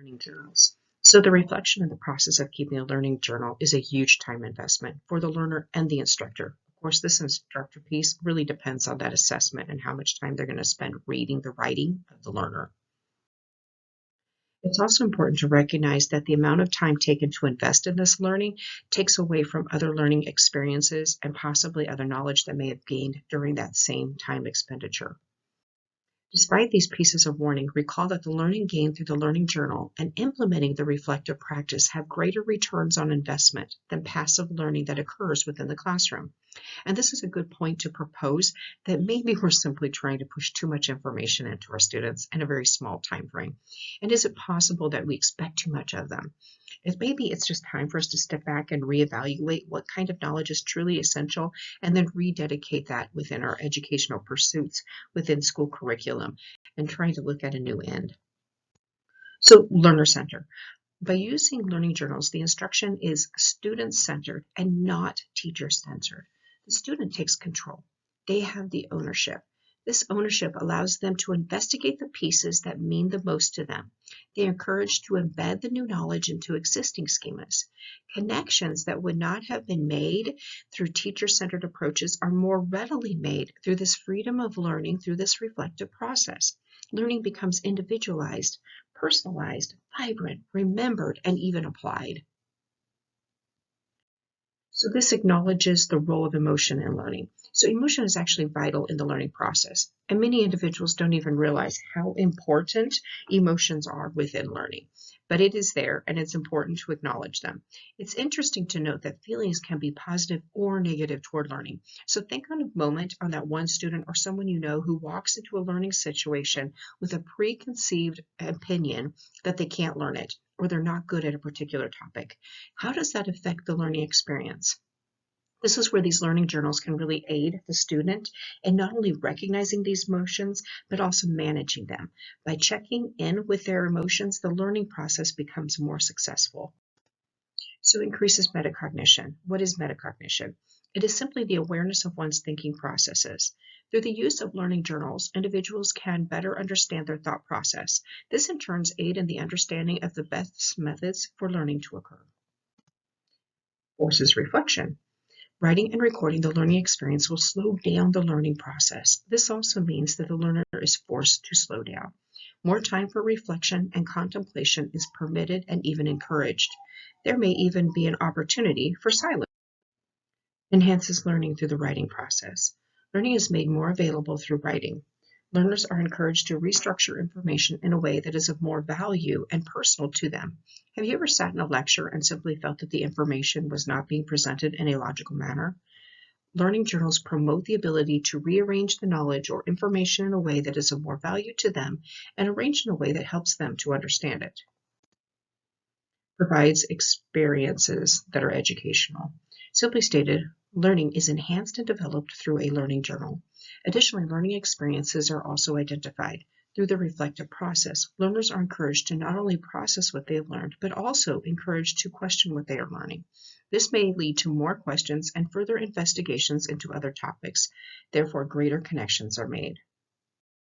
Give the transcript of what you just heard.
learning journals. So the reflection and the process of keeping a learning journal is a huge time investment for the learner and the instructor. Of course, this instructor piece really depends on that assessment and how much time they're going to spend reading the writing of the learner. It's also important to recognize that the amount of time taken to invest in this learning takes away from other learning experiences and possibly other knowledge that may have gained during that same time expenditure. Despite these pieces of warning, recall that the learning gained through the learning journal and implementing the reflective practice have greater returns on investment than passive learning that occurs within the classroom. And this is a good point to propose that maybe we're simply trying to push too much information into our students in a very small time frame. And is it possible that we expect too much of them? Maybe it's just time for us to step back and reevaluate what kind of knowledge is truly essential and then rededicate that within our educational pursuits within school curriculum and trying to look at a new end. So learner center. By using learning journals, the instruction is student-centered and not teacher-centered. The student takes control. They have the ownership. This ownership allows them to investigate the pieces that mean the most to them. They are encouraged to embed the new knowledge into existing schemas. Connections that would not have been made through teacher-centered approaches are more readily made through this freedom of learning through this reflective process. Learning becomes individualized, personalized, vibrant, remembered, and even applied. So this acknowledges the role of emotion in learning. So emotion is actually vital in the learning process, and many individuals don't even realize how important emotions are within learning. But it is there, and it's important to acknowledge them. It's interesting to note that feelings can be positive or negative toward learning. So think on a moment on that one student or someone you know who walks into a learning situation with a preconceived opinion that they can't learn it, or they're not good at a particular topic. How does that affect the learning experience? This is where these learning journals can really aid the student in not only recognizing these emotions, but also managing them. By checking in with their emotions, the learning process becomes more successful. So increases metacognition. What is metacognition? It is simply the awareness of one's thinking processes. Through the use of learning journals, individuals can better understand their thought process. This in turn aids in the understanding of the best methods for learning to occur. Forces reflection. Writing and recording the learning experience will slow down the learning process. This also means that the learner is forced to slow down. More time for reflection and contemplation is permitted and even encouraged. There may even be an opportunity for silence. Enhances learning through the writing process. Learning is made more available through writing. Learners are encouraged to restructure information in a way that is of more value and personal to them. Have you ever sat in a lecture and simply felt that the information was not being presented in a logical manner? Learning journals promote the ability to rearrange the knowledge or information in a way that is of more value to them and arranged in a way that helps them to understand it. Provides experiences that are educational. Simply stated, learning is enhanced and developed through a learning journal. Additionally, learning experiences are also identified. Through the reflective process, learners are encouraged to not only process what they have learned, but also encouraged to question what they are learning. This may lead to more questions and further investigations into other topics. Therefore, greater connections are made.